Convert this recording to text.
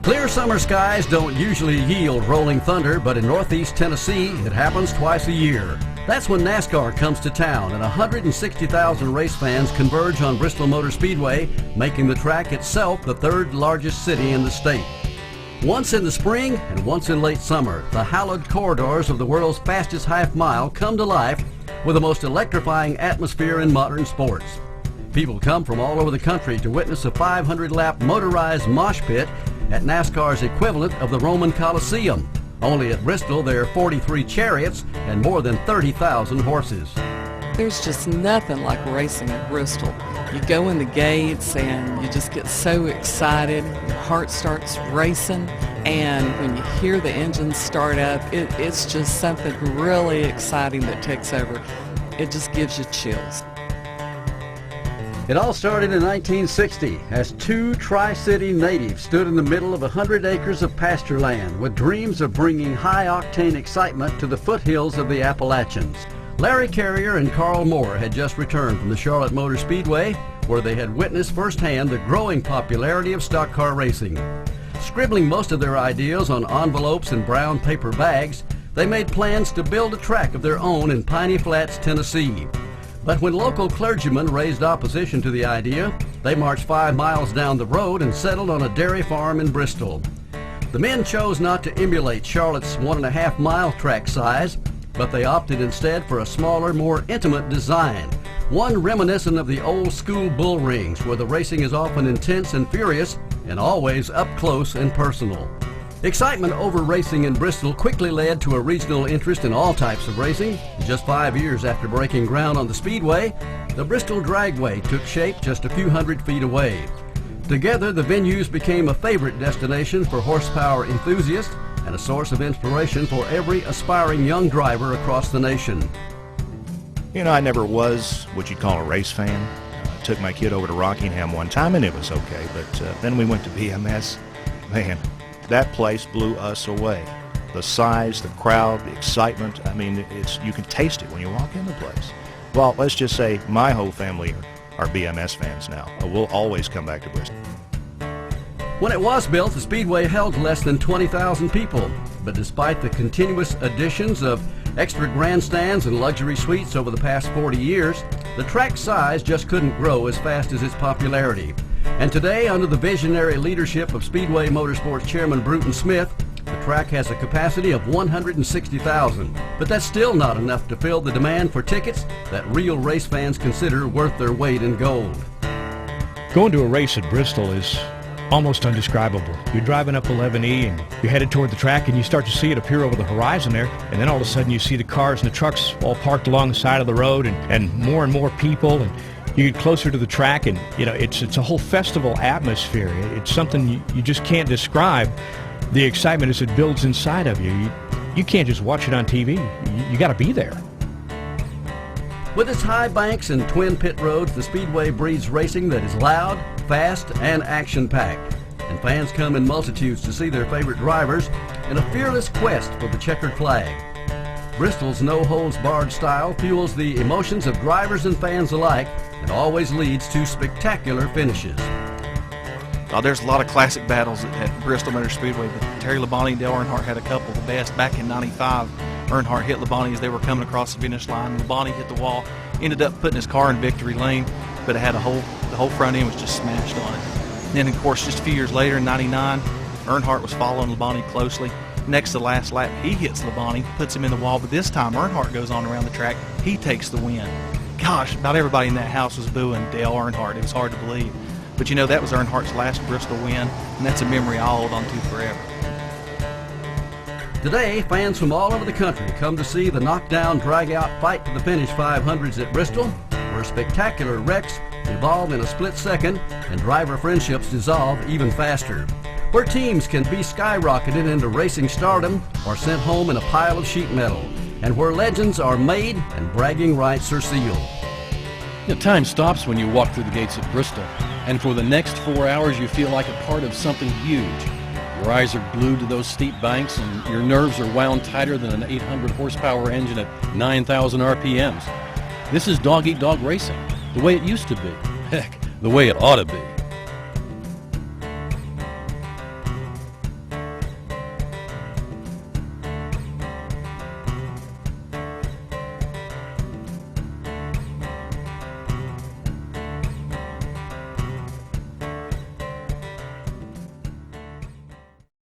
Clear summer skies don't usually yield rolling thunder, but in northeast Tennessee, it happens twice a year. That's when NASCAR comes to town and 160,000 race fans converge on Bristol Motor Speedway, making the track itself the third largest city in the state. Once in the spring and once in late summer, the hallowed corridors of the world's fastest half mile come to life with the most electrifying atmosphere in modern sports. People come from all over the country to witness a 500-lap motorized mosh pit at NASCAR's equivalent of the Roman Colosseum. Only at Bristol there are 43 chariots and more than 30,000 horses. There's just nothing like racing at Bristol. You go in the gates and you just get so excited, your heart starts racing, and when you hear the engines start up, it's just something really exciting that takes over. It just gives you chills. It all started in 1960 as two Tri-City natives stood in the middle of 100 acres of pasture land with dreams of bringing high-octane excitement to the foothills of the Appalachians. Larry Carrier and Carl Moore had just returned from the Charlotte Motor Speedway, where they had witnessed firsthand the growing popularity of stock car racing. Scribbling most of their ideas on envelopes and brown paper bags, they made plans to build a track of their own in Piney Flats, Tennessee. But when local clergymen raised opposition to the idea, they marched 5 miles down the road and settled on a dairy farm in Bristol. The men chose not to emulate Charlotte's 1.5-mile track size, but they opted instead for a smaller, more intimate design, one reminiscent of the old school bull rings where the racing is often intense and furious and always up close and personal. Excitement over racing in Bristol quickly led to a regional interest in all types of racing. Just 5 years after breaking ground on the Speedway, the Bristol Dragway took shape just a few hundred feet away. Together, the venues became a favorite destination for horsepower enthusiasts and a source of inspiration for every aspiring young driver across the nation. You know, I never was what you'd call a race fan. Took my kid over to Rockingham one time and it was okay, but then we went to BMS. Man, that place blew us away. The size, the crowd, the excitement, I mean, you can taste it when you walk in the place. Well, let's just say my whole family are BMS fans now. We'll always come back to Bristol. When it was built, the Speedway held less than 20,000 people. But despite the continuous additions of extra grandstands and luxury suites over the past 40 years, the track size just couldn't grow as fast as its popularity. And today, under the visionary leadership of Speedway Motorsports Chairman Bruton Smith, the track has a capacity of 160,000. But that's still not enough to fill the demand for tickets that real race fans consider worth their weight in gold. Going to a race at Bristol is almost undescribable. You're driving up 11E and you're headed toward the track and you start to see it appear over the horizon there, and then all of a sudden you see the cars and the trucks all parked along the side of the road and more people, and you get closer to the track, and you know it's a whole festival atmosphere. It's something you just can't describe. The excitement as it builds inside of you. You can't just watch it on TV. You got to be there. With its high banks and twin pit roads, the Speedway breeds racing that is loud, fast, and action-packed. And fans come in multitudes to see their favorite drivers in a fearless quest for the checkered flag. Bristol's no-holds-barred style fuels the emotions of drivers and fans alike and always leads to spectacular finishes. There's a lot of classic battles at Bristol Motor Speedway, but Terry Labonte and Dale Earnhardt had a couple of the best. Back in '95, Earnhardt hit Labonte as they were coming across the finish line. Labonte hit the wall, ended up putting his car in victory lane, but it had the whole front end was just smashed on it. And then, of course, just a few years later in '99, Earnhardt was following Labonte closely. Next to the last lap, he hits Labonte, puts him in the wall, but this time Earnhardt goes on around the track. He takes the win. Gosh, about everybody in that house was booing Dale Earnhardt. It was hard to believe. But you know, that was Earnhardt's last Bristol win, and that's a memory I'll hold on to forever. Today, fans from all over the country come to see the knockdown, drag-out, fight-to-the-finish 500s at Bristol, where spectacular wrecks evolve in a split second and driver friendships dissolve even faster. Where teams can be skyrocketed into racing stardom or sent home in a pile of sheet metal, and where legends are made and bragging rights are sealed. You know, time stops when you walk through the gates at Bristol, and for the next 4 hours you feel like a part of something huge. Your eyes are glued to those steep banks and your nerves are wound tighter than an 800 horsepower engine at 9,000 RPMs. This is dog-eat-dog racing, the way it used to be. Heck, the way it ought to be.